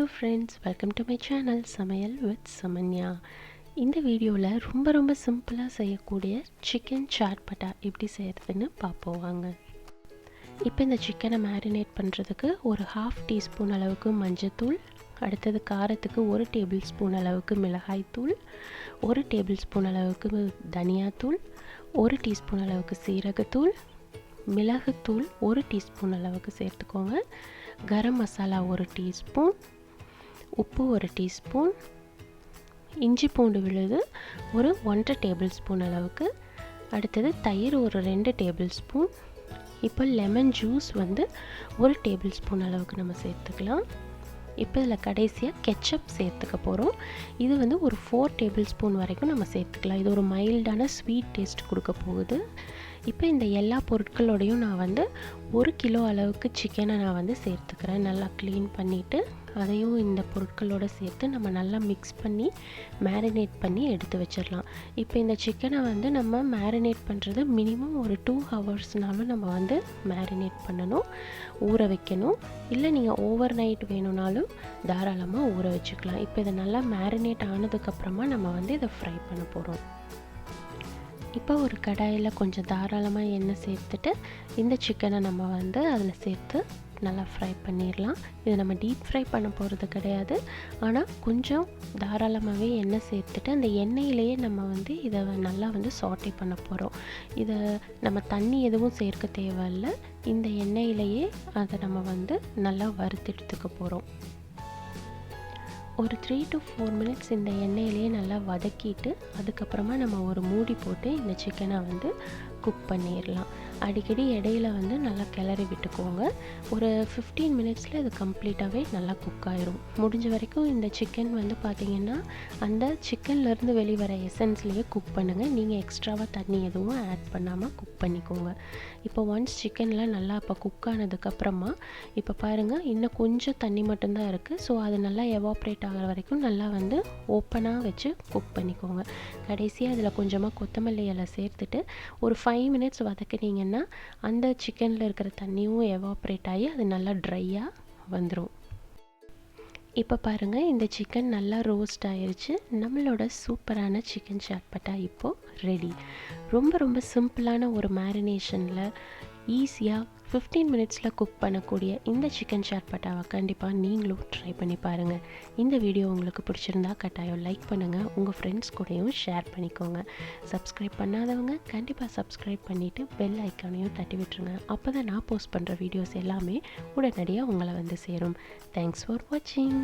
Hello friends, welcome to my channel Samayal with Samanya. இந்த வீடியோல ரொம்ப சிம்பிளா செய்யக்கூடிய சிக்கன் சாட்பட்டா எப்படி செய்யறதுன்னு பாப்போம் வாங்க. இப்போ இந்த சிக்கனை மேரினேட் பண்றதுக்கு ஒரு 1/2 டீஸ்பூன் அளவுக்கு மஞ்சள்தூள், அடுத்தது காரத்துக்கு 1 டேபிள்ஸ்பூன் அளவுக்கு மிளகாய் தூள், 1 டேபிள்ஸ்பூன் அளவுக்கு தனியாத்தூள், 1 டீஸ்பூன் அளவுக்கு சீரகத்தூள், மிளகுத்தூள் 1 டீஸ்பூன் அளவுக்கு சேர்த்துக்கோங்க. கரம் மசாலா 1 டீஸ்பூன், உப்பு 1 டீஸ்பூன், இஞ்சி பூண்டு விழுது ஒரு 1/2 டேபிள்ஸ்பூன் அளவுக்கு, அடுத்தது தயிர் ஒரு 2 டேபிள்ஸ்பூன். இப்போ லெமன் ஜூஸ் வந்து 1 டேபிள்ஸ்பூன் அளவுக்கு நம்ம சேர்த்துக்கலாம். இப்போ இதில் கடைசியாக கெட்சப் சேர்த்துக்க போகிறோம். இது வந்து ஒரு 4 டேபிள்ஸ்பூன் வரைக்கும் நம்ம சேர்த்துக்கலாம். இது ஒரு மைல்டான ஸ்வீட் டேஸ்ட் கொடுக்க போகுது. இப்போ இந்த எல்லா பொருட்களோடையும் நான் வந்து 1 கிலோ அளவுக்கு சிக்கனை நான் வந்து சேர்த்துக்கிறேன். நல்லா க்ளீன் பண்ணிவிட்டு அதையும் இந்த பொருட்களோடு சேர்த்து நம்ம நல்லா மிக்ஸ் பண்ணி மேரினேட் பண்ணி எடுத்து வச்சிடலாம். இப்போ இந்த சிக்கனை வந்து நம்ம மேரினேட் பண்ணுறது மினிமம் ஒரு 2 ஹவர்ஸ்னாலும் நம்ம வந்து மேரினேட் பண்ணணும், ஊற வைக்கணும். இல்லை நீங்கள் ஓவர் நைட் வேணும்னாலும் தாராளமாக ஊற வச்சுக்கலாம். இப்போ இதை நல்லா மேரினேட் ஆனதுக்கப்புறமா நம்ம வந்து இதை ஃப்ரை பண்ண போகிறோம். இப்போ ஒரு கடாயில் கொஞ்சம் தாராளமாக எண்ணெய் சேர்த்துட்டு இந்த சிக்கனை நம்ம வந்து அதில் சேர்த்து நல்லா ஃப்ரை பண்ணிடலாம். இதை நம்ம டீப் ஃப்ரை பண்ண போகிறது கிடையாது, ஆனால் கொஞ்சம் தாராளமாகவே எண்ணெய் சேர்த்துட்டு அந்த எண்ணெயிலேயே நம்ம வந்து இதை நல்லா வந்து சாட்டே பண்ண போகிறோம். இதை நம்ம தண்ணி எதுவும் சேர்க்க தேவையில்லை, இந்த எண்ணெயிலேயே அதை நம்ம வந்து நல்லா வறுத்தெடுத்துக்க போகிறோம். ஒரு 3 to 4 மினிட்ஸ் இந்த எண்ணெயிலேயே நல்லா வதக்கிட்டு அதுக்கப்புறமா நம்ம ஒரு மூடி போட்டு இந்த சிக்கனை வந்து குக் பண்ணிடலாம். அடிக்கடி இடையில வந்து நல்லா கிளறி விட்டுக்கோங்க. ஒரு 15 மினிட்ஸில் இது கம்ப்ளீட்டாகவே நல்லா குக் ஆயிரும். முடிஞ்ச வரைக்கும் இந்த சிக்கன் வந்து பார்த்திங்கன்னா அந்த சிக்கன்லேருந்து வெளிவர எசன்ஸ்லேயே குக் பண்ணுங்கள். நீங்கள் எக்ஸ்ட்ராவாக தண்ணி எதுவும் ஆட் பண்ணாமல் குக் பண்ணிக்கோங்க. இப்போ ஒன்ஸ் சிக்கனில் நல்லா இப்போ குக் ஆனதுக்கப்புறமா இப்போ பாருங்கள் இன்னும் கொஞ்சம் தண்ணி மட்டும்தான் இருக்குது. ஸோ அது நல்லா எவாப்ரேட் ஆகிற வரைக்கும் நல்லா வந்து ஓப்பனாக வச்சு குக் பண்ணிக்கோங்க. கடைசியாக அதில் கொஞ்சமாக கொத்தமல்லி இலை சேர்த்துட்டு ஒரு 5 மினிட்ஸ் வதக்குனீங்கன்னா அந்த சிக்கனில் இருக்கிற தண்ணியும் எவாப்ரேட் ஆகி அது நல்லா ட்ரையாக வந்துடும். இப்போ பாருங்கள் இந்த சிக்கன் நல்லா ரோஸ்ட் ஆயிடுச்சு. நம்மளோட சூப்பரான சிக்கன் சாட்பட்டா இப்போது ரெடி. ரொம்ப சிம்பிளான ஒரு மேரினேஷனில் ஈஸியாக 15 மினிட்ஸில் குக் பண்ணக்கூடிய இந்த சிக்கன் சாட்பட்டாவை கண்டிப்பாக நீங்களும் ட்ரை பண்ணி பாருங்கள். இந்த வீடியோ உங்களுக்கு பிடிச்சிருந்தா கட்டாயம் லைக் பண்ணுங்கள், உங்கள் ஃப்ரெண்ட்ஸ் கூடயும் ஷேர் பண்ணிக்கோங்க. சப்ஸ்கிரைப் பண்ணாதவங்க கண்டிப்பாக சப்ஸ்கிரைப் பண்ணிவிட்டு பெல் ஐக்கானையும் தட்டி விட்டுருங்க. அப்போ தான் நான் போஸ்ட் பண்ணுற வீடியோஸ் எல்லாமே உடனடியாக உங்களை வந்து சேரும். தேங்க்ஸ் ஃபார் வாட்சிங்.